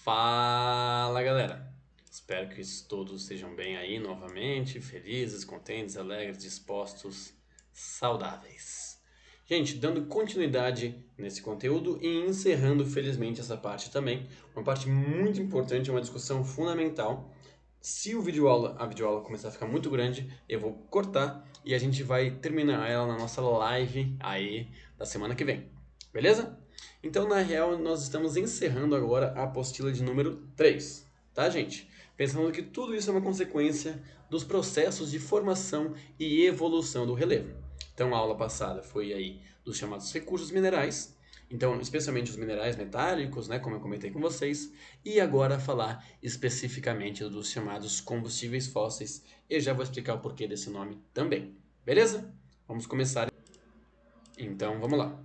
Fala galera! Espero que todos estejam bem aí novamente, felizes, contentes, alegres, dispostos, saudáveis. Gente, dando continuidade nesse conteúdo e encerrando felizmente essa parte também, uma parte muito importante, uma discussão fundamental. Se a videoaula começar a ficar muito grande, eu vou cortar e a gente vai terminar ela na nossa live aí da semana que vem. Beleza? Então, na real, nós estamos encerrando agora a apostila de número 3, tá, gente? Pensando que tudo isso é uma consequência dos processos de formação e evolução do relevo. Então, a aula passada foi aí dos chamados recursos minerais, então, especialmente os minerais metálicos, né, como eu comentei com vocês, e agora falar especificamente dos chamados combustíveis fósseis, e já vou explicar o porquê desse nome também. Beleza? Vamos começar. Então, vamos lá.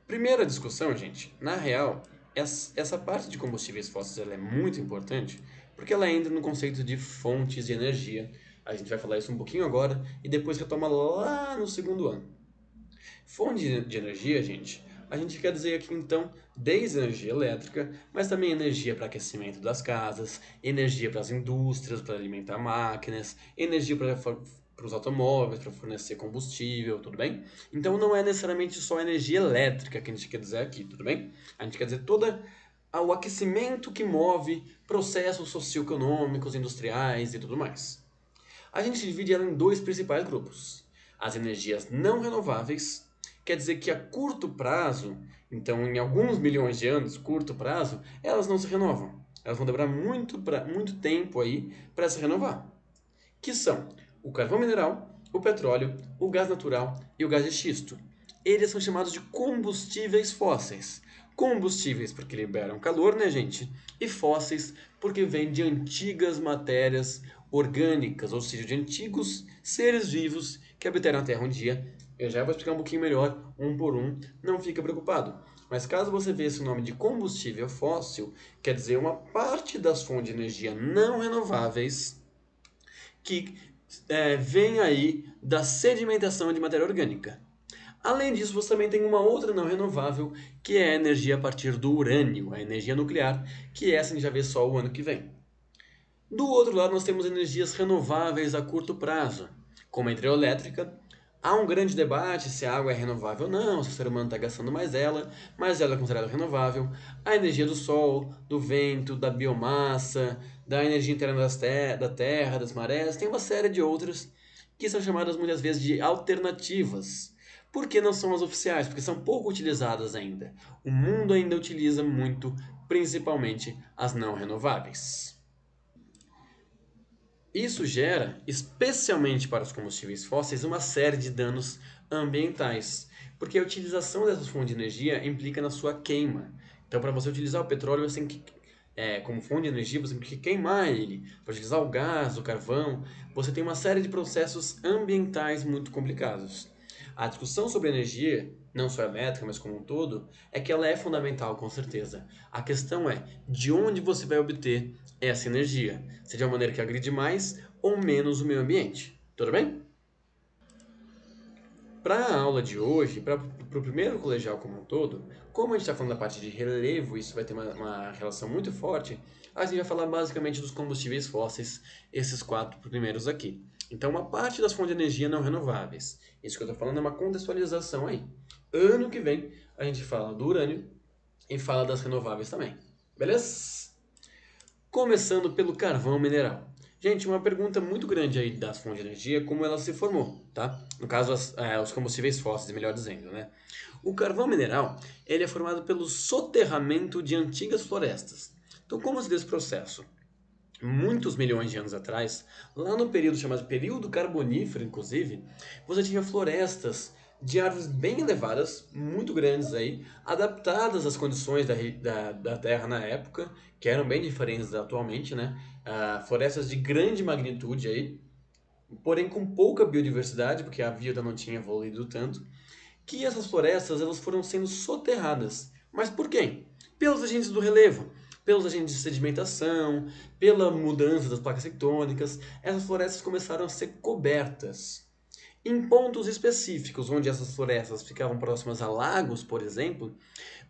Primeira discussão, gente, na real, essa parte de combustíveis fósseis ela é muito importante porque ela entra no conceito de fontes de energia. A gente vai falar isso um pouquinho agora e depois retoma lá no segundo ano. Fonte de energia, gente, a gente quer dizer aqui então desde energia elétrica, mas também energia para aquecimento das casas, energia para as indústrias, para alimentar máquinas, energia para os automóveis, para fornecer combustível, tudo bem? Então não é necessariamente só energia elétrica que a gente quer dizer aqui, tudo bem? A gente quer dizer toda o aquecimento que move processos socioeconômicos, industriais e tudo mais. A gente divide ela em dois principais grupos. As energias não renováveis, quer dizer que a curto prazo, então em alguns milhões de anos, curto prazo, elas não se renovam. Elas vão demorar muito tempo aí para se renovar. Que são o carvão mineral, o petróleo, o gás natural e o gás de xisto. Eles são chamados de combustíveis fósseis. Combustíveis porque liberam calor, né, gente? E fósseis porque vêm de antigas matérias orgânicas, ou seja, de antigos seres vivos que habitaram a Terra um dia. Eu já vou explicar um pouquinho melhor, um por um, não fica preocupado. Mas caso você veja esse nome de combustível fóssil, quer dizer uma parte das fontes de energia não renováveis que vem aí da sedimentação de matéria orgânica. Além disso, você também tem uma outra não renovável, que é a energia a partir do urânio, a energia nuclear, que essa a gente já vê só o ano que vem. Do outro lado, nós temos energias renováveis a curto prazo, como a hidrelétrica. Há um grande debate se a água é renovável ou não, se o ser humano está gastando mais dela, mas ela é considerada renovável. A energia do sol, do vento, da biomassa, da energia interna da terra, das marés, tem uma série de outras que são chamadas muitas vezes de alternativas. Por que não são as oficiais? Porque são pouco utilizadas ainda. O mundo ainda utiliza muito, principalmente as não renováveis. Isso gera, especialmente para os combustíveis fósseis, uma série de danos ambientais, porque a utilização dessas fontes de energia implica na sua queima. Então, para você utilizar o petróleo, você tem que, como fonte de energia, você tem que queimar ele. Para utilizar o gás, o carvão, você tem uma série de processos ambientais muito complicados. A discussão sobre energia, não só elétrica, mas como um todo, é que ela é fundamental, com certeza. A questão é de onde você vai obter essa energia, seja de uma maneira que agride mais ou menos o meio ambiente. Tudo bem? Para a aula de hoje, para o primeiro colegial como um todo, como a gente está falando da parte de relevo, isso vai ter uma relação muito forte, a gente vai falar basicamente dos combustíveis fósseis, esses quatro primeiros aqui. Então, uma parte das fontes de energia não renováveis. Isso que eu estou falando é uma contextualização aí. Ano que vem, a gente fala do urânio e fala das renováveis também. Beleza? Começando pelo carvão mineral. Gente, uma pergunta muito grande aí das fontes de energia é como ela se formou, tá? No caso, os combustíveis fósseis, melhor dizendo, né? O carvão mineral, ele é formado pelo soterramento de antigas florestas. Então, como se deu esse processo? Muitos milhões de anos atrás, lá no período chamado período carbonífero, inclusive, você tinha florestas de árvores bem elevadas, muito grandes aí, adaptadas às condições da Terra na época, que eram bem diferentes da atualmente, né? Florestas de grande magnitude aí, porém com pouca biodiversidade, porque a vida não tinha evoluído tanto, que essas florestas elas foram sendo soterradas. Mas por quem? Pelos agentes do relevo, pelos agentes de sedimentação, pela mudança das placas tectônicas, essas florestas começaram a ser cobertas. Em pontos específicos, onde essas florestas ficavam próximas a lagos, por exemplo,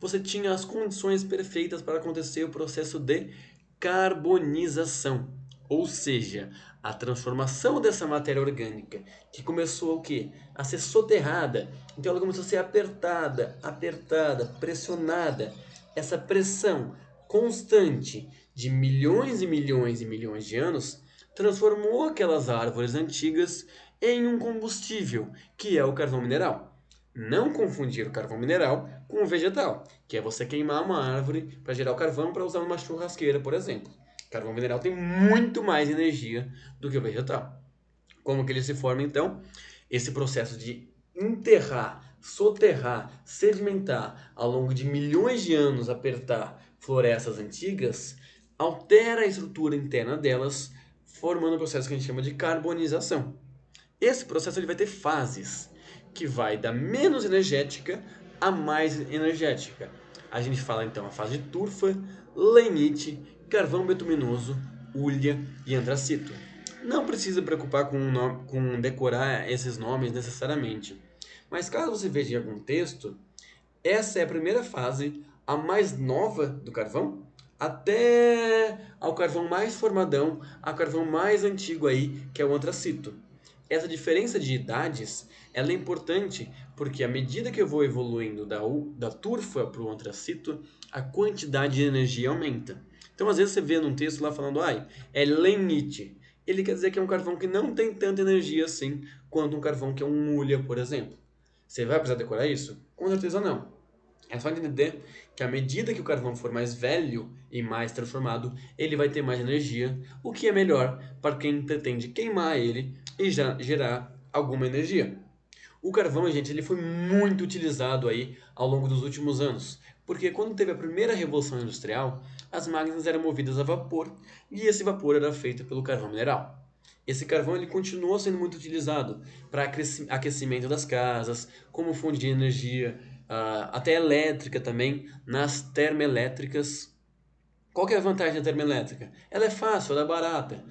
você tinha as condições perfeitas para acontecer o processo de carbonização, ou seja, a transformação dessa matéria orgânica, que começou o quê? A ser soterrada. Então ela começou a ser apertada, apertada, pressionada. Essa pressão constante de milhões e milhões e milhões de anos transformou aquelas árvores antigas em um combustível, que é o carvão mineral. Não confundir o carvão mineral com o vegetal, que é você queimar uma árvore para gerar o carvão para usar numa churrasqueira, por exemplo. O carvão mineral tem muito mais energia do que o vegetal. Como que ele se forma então? Esse processo de enterrar, soterrar, sedimentar ao longo de milhões de anos, apertar florestas antigas, altera a estrutura interna delas, formando um processo que a gente chama de carbonização. Esse processo ele vai ter fases, que vai da menos energética a mais energética. A gente fala então a fase de turfa, lignite, carvão betuminoso, hulha e antracito. Não precisa preocupar com decorar esses nomes necessariamente, mas caso você veja em algum texto, essa é a primeira fase, a mais nova do carvão, até ao carvão mais formadão, ao carvão mais antigo aí, que é o antracito. Essa diferença de idades, ela é importante porque à medida que eu vou evoluindo da turfa para o antracito, a quantidade de energia aumenta. Então, às vezes você vê num texto lá falando, é lenite. Ele quer dizer que é um carvão que não tem tanta energia assim quanto um carvão que é um hulha, por exemplo. Você vai precisar decorar isso? Com certeza não. É só entender que à medida que o carvão for mais velho e mais transformado, ele vai ter mais energia, o que é melhor para quem pretende queimar ele e já gerar alguma energia. O carvão, gente, ele foi muito utilizado aí ao longo dos últimos anos, porque quando teve a primeira revolução industrial, as máquinas eram movidas a vapor e esse vapor era feito pelo carvão mineral. Esse carvão ele continuou sendo muito utilizado para aquecimento das casas, como fonte de energia, até elétrica também, nas termoelétricas. Qual que é a vantagem da termoelétrica? Ela é fácil, ela é barata.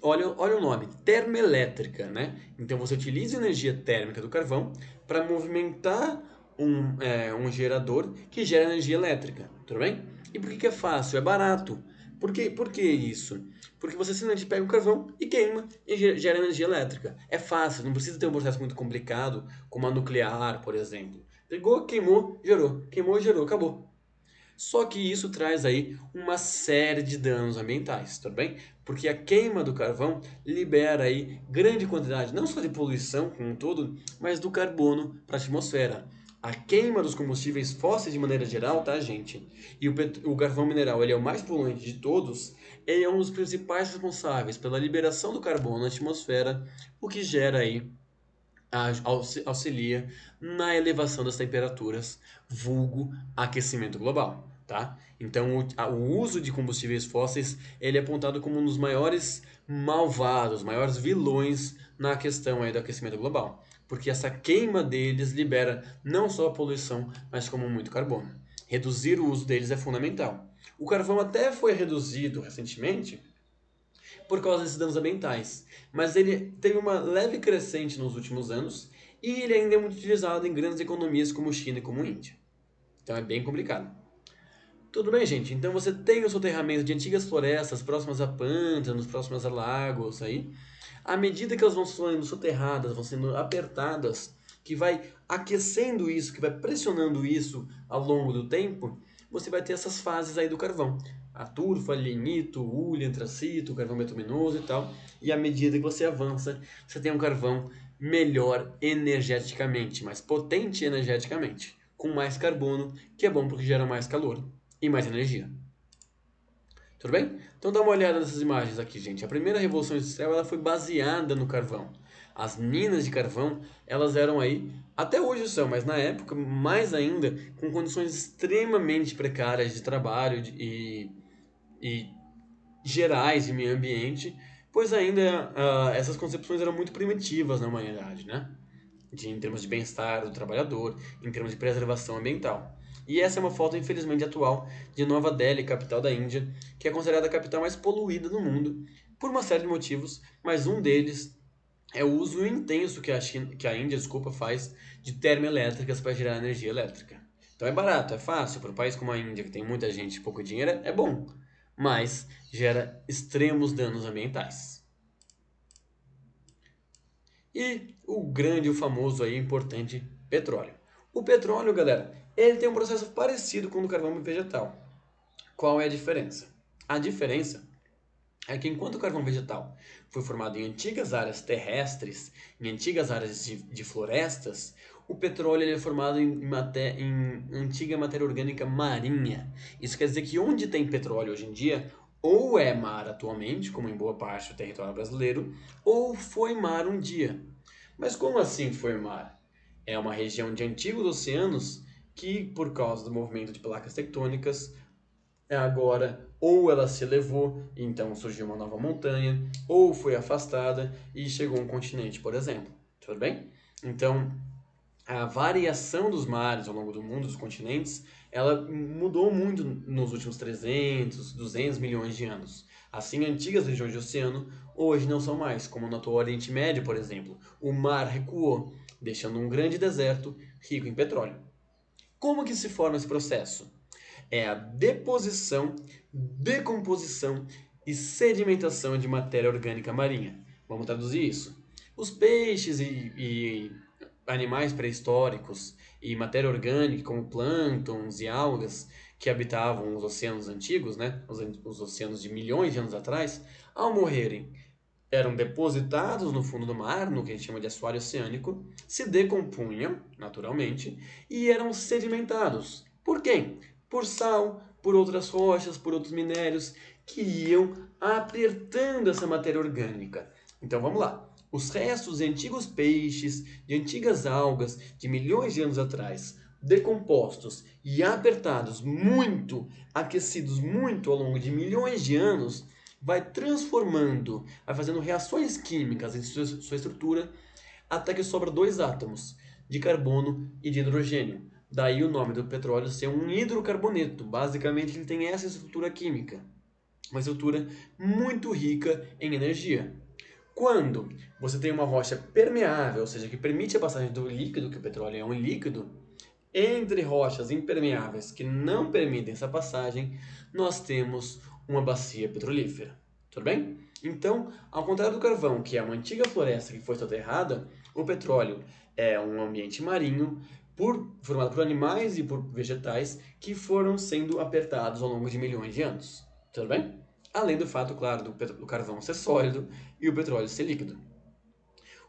Olha o nome, termoelétrica, né? Então você utiliza a energia térmica do carvão para movimentar um gerador que gera energia elétrica, tudo bem? E por que é fácil? É barato. Por que isso? Porque você simplesmente pega o carvão e queima e gera energia elétrica. É fácil, não precisa ter um processo muito complicado, como a nuclear, por exemplo. Pegou, queimou, gerou, acabou. Só que isso traz aí uma série de danos ambientais, tudo bem? Porque a queima do carvão libera aí grande quantidade, não só de poluição como um todo, mas do carbono para a atmosfera. A queima dos combustíveis fósseis de maneira geral, tá, gente? E o carvão mineral, ele é o mais poluente de todos, ele é um dos principais responsáveis pela liberação do carbono na atmosfera, o que gera aí auxilia na elevação das temperaturas, vulgo aquecimento global, tá? Então, o uso de combustíveis fósseis ele é apontado como um dos maiores malvados, maiores vilões na questão aí do aquecimento global, porque essa queima deles libera não só a poluição, mas como muito carbono. Reduzir o uso deles é fundamental. O carvão até foi reduzido recentemente por causa desses danos ambientais. Mas ele teve uma leve crescente nos últimos anos e ele ainda é muito utilizado em grandes economias como China e como Índia. Então é bem complicado. Tudo bem, gente? Então você tem o soterramento de antigas florestas próximas a pântanos, próximas a lagos aí. À medida que elas vão sendo soterradas, vão sendo apertadas, que vai aquecendo isso, que vai pressionando isso ao longo do tempo, você vai ter essas fases aí do carvão. A turfa, lignito, hulha, antracito, carvão betuminoso e tal. E à medida que você avança, você tem um carvão melhor energeticamente, mais potente energeticamente, com mais carbono, que é bom porque gera mais calor e mais energia. Tudo bem? Então dá uma olhada nessas imagens aqui, gente. A primeira revolução industrial ela foi baseada no carvão. As minas de carvão, elas eram aí, até hoje são, mas na época mais ainda, com condições extremamente precárias de trabalho e gerais de meio ambiente, pois ainda essas concepções eram muito primitivas na humanidade, né? Em termos de bem-estar do trabalhador, em termos de preservação ambiental. E essa é uma foto, infelizmente, atual de Nova Delhi, capital da Índia, que é considerada a capital mais poluída do mundo, por uma série de motivos, mas um deles é o uso intenso que a Índia, desculpa, faz de termoelétricas para gerar energia elétrica. Então é barato, é fácil. Para um país como a Índia, que tem muita gente e pouco dinheiro, é bom. Mas gera extremos danos ambientais. E o grande, o famoso aí, importante petróleo. O petróleo, galera, ele tem um processo parecido com o do carvão vegetal. Qual é a diferença? A diferença é que enquanto o carvão vegetal foi formado em antigas áreas terrestres, em antigas áreas de florestas, o petróleo ele é formado em antiga matéria orgânica marinha. Isso quer dizer que onde tem petróleo hoje em dia, ou é mar atualmente, como em boa parte do território brasileiro, ou foi mar um dia. Mas como assim foi mar? É uma região de antigos oceanos que, por causa do movimento de placas tectônicas, agora ou ela se elevou, então surgiu uma nova montanha, ou foi afastada e chegou a um continente, por exemplo. Tudo bem? Então, a variação dos mares ao longo do mundo, dos continentes, ela mudou muito nos últimos 300, 200 milhões de anos. Assim, antigas regiões de oceano hoje não são mais, como no atual Oriente Médio, por exemplo. O mar recuou, deixando um grande deserto rico em petróleo. Como que se forma esse processo? É a deposição, decomposição e sedimentação de matéria orgânica marinha. Vamos traduzir isso. Os peixes e animais pré-históricos e matéria orgânica, como plânctons e algas, que habitavam os oceanos antigos, né? Os oceanos de milhões de anos atrás, ao morrerem, eram depositados no fundo do mar, no que a gente chama de assoalho oceânico, se decompunham, naturalmente, e eram sedimentados. Por quem? Por sal, por outras rochas, por outros minérios, que iam apertando essa matéria orgânica. Então vamos lá. Os restos de antigos peixes, de antigas algas, de milhões de anos atrás, decompostos e apertados muito, aquecidos muito ao longo de milhões de anos, vai transformando, vai fazendo reações químicas em sua estrutura, até que sobra dois átomos, de carbono e de hidrogênio. Daí o nome do petróleo ser um hidrocarboneto. Basicamente ele tem essa estrutura química, uma estrutura muito rica em energia. Quando você tem uma rocha permeável, ou seja, que permite a passagem do líquido, que o petróleo é um líquido, entre rochas impermeáveis que não permitem essa passagem, nós temos uma bacia petrolífera. Tudo bem? Então, ao contrário do carvão, que é uma antiga floresta que foi soterrada, o petróleo é um ambiente marinho formado por animais e por vegetais que foram sendo apertados ao longo de milhões de anos. Tudo bem? Além do fato, claro, do carvão ser sólido e o petróleo ser líquido.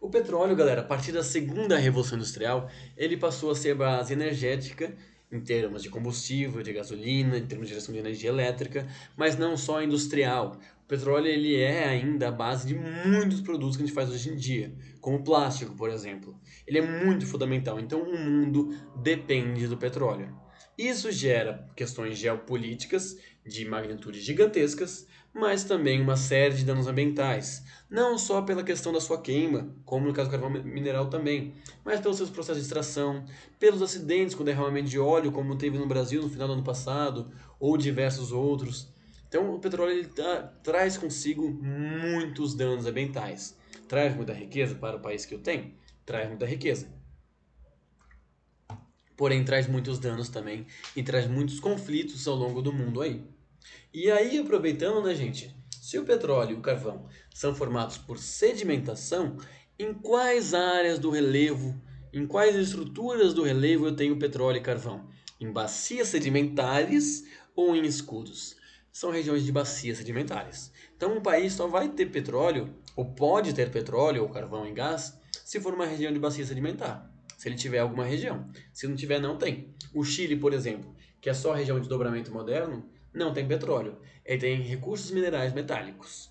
O petróleo, galera, a partir da segunda revolução industrial, ele passou a ser base energética em termos de combustível, de gasolina, em termos de geração de energia elétrica, mas não só industrial. O petróleo ele é ainda a base de muitos produtos que a gente faz hoje em dia, como o plástico, por exemplo. Ele é muito fundamental, então o mundo depende do petróleo. Isso gera questões geopolíticas de magnitude gigantescas, mas também uma série de danos ambientais. Não só pela questão da sua queima, como no caso do carvão mineral também, mas pelos seus processos de extração, pelos acidentes com derramamento de óleo, como teve no Brasil no final do ano passado, ou diversos outros. Então, o petróleo ele traz consigo muitos danos ambientais. Traz muita riqueza para o país que o tem? Traz muita riqueza. Porém, traz muitos danos também e traz muitos conflitos ao longo do mundo aí. E aí, aproveitando, né, gente? Se o petróleo e o carvão são formados por sedimentação, em quais áreas do relevo, em quais estruturas do relevo eu tenho petróleo e carvão? Em bacias sedimentares ou em escudos? São regiões de bacias sedimentares. Então, um país só vai ter petróleo, ou pode ter petróleo ou carvão e gás, se for uma região de bacia sedimentar. Se ele tiver alguma região. Se não tiver, não tem. O Chile, por exemplo, que é só região de dobramento moderno, não tem petróleo. Ele tem recursos minerais metálicos.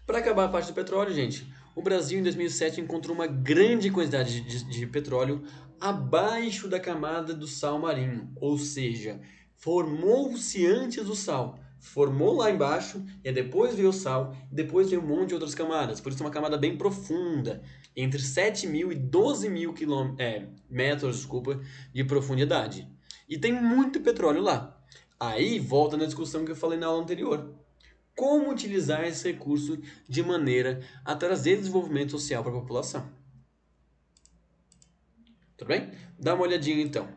Para acabar a parte do petróleo, gente, o Brasil em 2007 encontrou uma grande quantidade de petróleo abaixo da camada do sal marinho, ou seja, formou-se antes do sal. Formou lá embaixo, e depois veio o sal, e depois veio um monte de outras camadas. Por isso é uma camada bem profunda, entre 7.000 e 12.000 metros, de profundidade. E tem muito petróleo lá. Aí volta na discussão que eu falei na aula anterior. como utilizar esse recurso de maneira a trazer desenvolvimento social para a população. Tudo bem? Dá uma olhadinha então.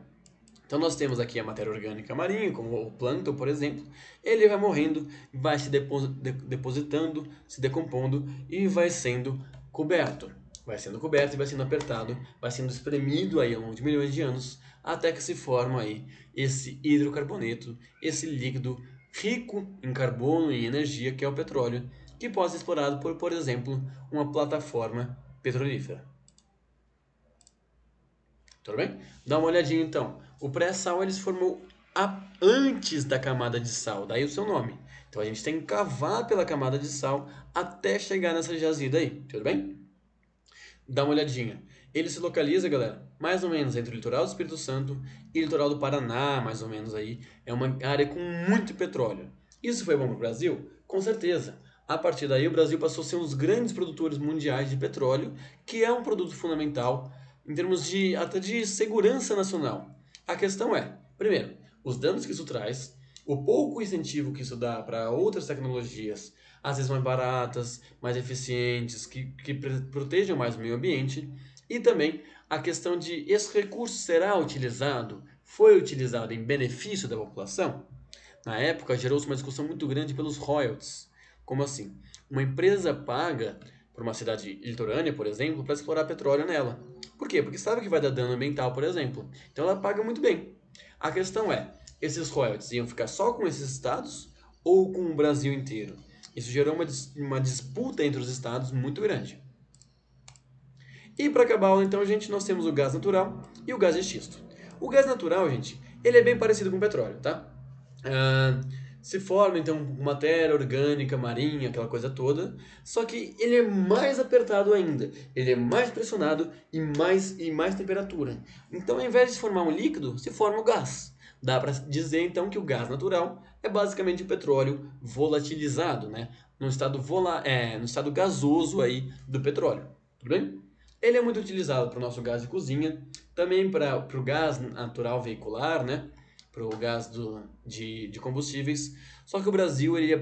Então nós temos aqui a matéria orgânica marinha, como o plâncton, por exemplo. Ele vai morrendo, vai se depositando, se decompondo e vai sendo coberto. Vai sendo coberto e vai sendo apertado, vai sendo espremido aí ao longo de milhões de anos, até que se forma aí esse hidrocarboneto, esse líquido rico em carbono e energia que é o petróleo, que pode ser explorado por exemplo, uma plataforma petrolífera. Tudo bem? Dá uma olhadinha então. O pré-sal ele se formou antes da camada de sal, daí o seu nome. Então a gente tem que cavar pela camada de sal até chegar nessa jazida aí, tudo bem? Dá uma olhadinha. Ele se localiza, galera, mais ou menos entre o litoral do Espírito Santo e o litoral do Paraná, mais ou menos aí. É uma área com muito petróleo. Isso foi bom para o Brasil? Com certeza. A partir daí, o Brasil passou a ser um dos grandes produtores mundiais de petróleo, que é um produto fundamental em termos de até de segurança nacional. A questão é, primeiro, os danos que isso traz, o pouco incentivo que isso dá para outras tecnologias, às vezes mais baratas, mais eficientes, que protejam mais o meio ambiente, e também a questão de esse recurso será utilizado, foi utilizado em benefício da população? Na época, gerou-se uma discussão muito grande pelos royalties. Como assim? Uma empresa paga por uma cidade litorânea, por exemplo, para explorar petróleo nela. Por quê? Porque sabe que vai dar dano ambiental, por exemplo. Então ela paga muito bem. A questão é, esses royalties iam ficar só com esses estados ou com o Brasil inteiro? Isso gerou uma disputa entre os estados muito grande. E para acabar, então, gente, nós temos o gás natural e o gás de xisto. O gás natural, gente, ele é bem parecido com o petróleo, tá? Ah, se forma, então, matéria orgânica, marinha, aquela coisa toda. Só que ele é mais apertado ainda. Ele é mais pressionado e mais temperatura. Então, ao invés de se formar um líquido, se forma o gás. Dá para dizer, então, que o gás natural é basicamente o petróleo volatilizado, né? No estado gasoso aí do petróleo. Tudo bem? Ele é muito utilizado para o nosso gás de cozinha, também para o gás natural veicular, né? Para o gás de combustíveis. Só que o Brasil ele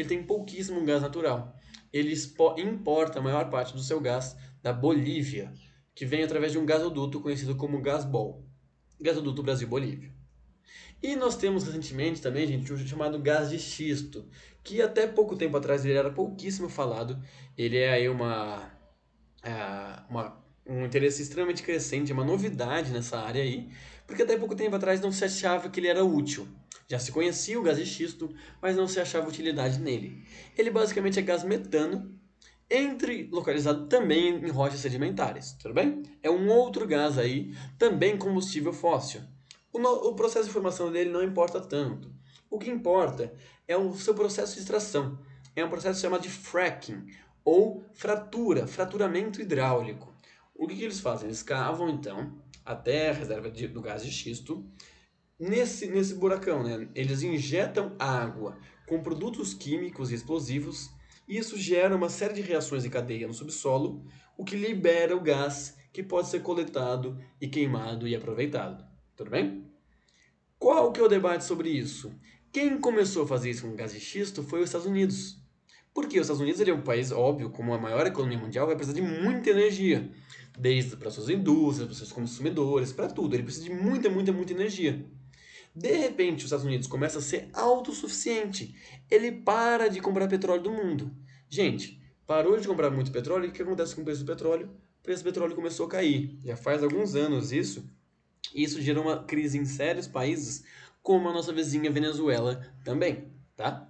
tem pouquíssimo gás natural. Ele importa a maior parte do seu gás da Bolívia, que vem através de um gasoduto conhecido como Gasbol. Gasoduto Brasil-Bolívia. E nós temos recentemente também, gente, o chamado gás de xisto, que até pouco tempo atrás ele era pouquíssimo falado. Ele é aí um interesse extremamente crescente, uma novidade nessa área aí, porque até pouco tempo atrás não se achava que ele era útil. Já se conhecia o gás de xisto, mas não se achava utilidade nele. Ele basicamente é gás metano, localizado também em rochas sedimentares, tudo bem? É um outro gás aí, também combustível fóssil. O processo de formação dele não importa tanto. O que importa é o seu processo de extração. É um processo chamado de fracking, ou fraturamento hidráulico. O que eles fazem? Eles cavam, então, até a reserva do gás de xisto. Nesse buracão, né? Eles injetam água com produtos químicos e explosivos, e isso gera uma série de reações em cadeia no subsolo, o que libera o gás que pode ser coletado e queimado e aproveitado. Tudo bem? Qual que é o debate sobre isso? Quem começou a fazer isso com gás de xisto foi os Estados Unidos. Porque os Estados Unidos ele é um país, óbvio, como a maior economia mundial, vai precisar de muita energia. Desde para suas indústrias, para seus consumidores, para tudo. Ele precisa de muita, muita, muita energia. De repente, os Estados Unidos começa a ser autossuficiente. Ele para de comprar petróleo do mundo. Gente, parou de comprar muito petróleo, e o que acontece com o preço do petróleo? O preço do petróleo começou a cair. Já faz alguns anos isso. E isso gerou uma crise em sérios países, como a nossa vizinha Venezuela também, tá?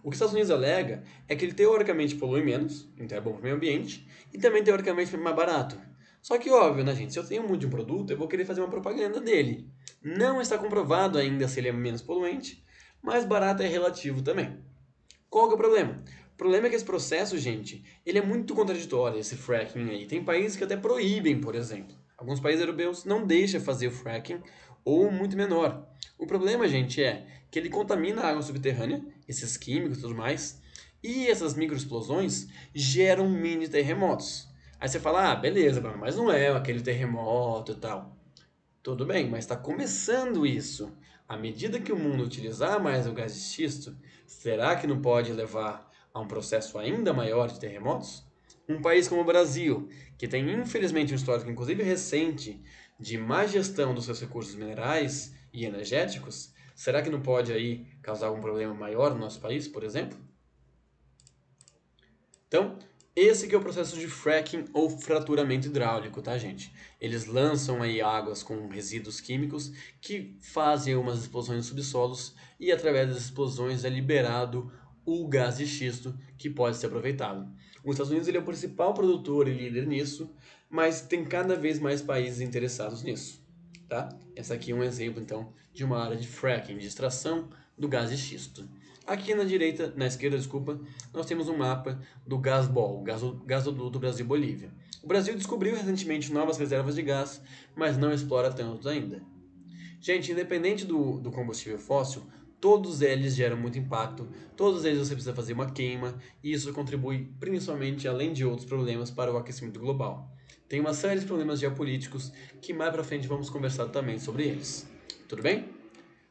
O que os Estados Unidos alega é que ele teoricamente polui menos, então é bom para o meio ambiente, e também teoricamente é mais barato. Só que óbvio, né, gente? Se eu tenho muito de um produto, eu vou querer fazer uma propaganda dele. Não está comprovado ainda se ele é menos poluente, mas barato é relativo também. Qual que é o problema? O problema é que esse processo, gente, ele é muito contraditório, esse fracking aí. Tem países que até proíbem, por exemplo. Alguns países europeus não deixam fazer o fracking, ou muito menor. O problema, gente, é que ele contamina a água subterrânea, esses químicos e tudo mais, e essas microexplosões geram mini terremotos. Aí você fala, ah, beleza, mas não é aquele terremoto e tal. Tudo bem, mas está começando isso. À medida que o mundo utilizar mais o gás de xisto, será que não pode levar a um processo ainda maior de terremotos? Um país como o Brasil, que tem infelizmente um histórico, inclusive recente, de má gestão dos seus recursos minerais e energéticos, será que não pode aí causar algum problema maior no nosso país, por exemplo? Então, esse que é o processo de fracking ou fraturamento hidráulico, tá, gente? Eles lançam aí águas com resíduos químicos que fazem umas explosões nos subsolos e através das explosões é liberado o gás de xisto que pode ser aproveitado. Os Estados Unidos ele é o principal produtor e líder nisso, mas tem cada vez mais países interessados nisso, tá? Essa aqui é um exemplo então de uma área de fracking, de extração do gás de xisto. Aqui na esquerda, desculpa, nós temos um mapa do Gasbol, gasoduto Brasil-Bolívia. O Brasil descobriu recentemente novas reservas de gás, mas não explora tantos ainda. Gente, independente do combustível fóssil, todos eles geram muito impacto, todos eles você precisa fazer uma queima, e isso contribui principalmente, além de outros problemas, para o aquecimento global. Tem uma série de problemas geopolíticos que mais pra frente vamos conversar também sobre eles. Tudo bem?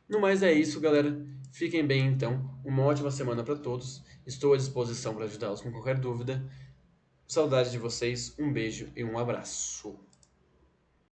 No mais é isso, galera. Fiquem bem então. Uma ótima semana para todos. Estou à disposição para ajudá-los com qualquer dúvida. Saudade de vocês, um beijo e um abraço.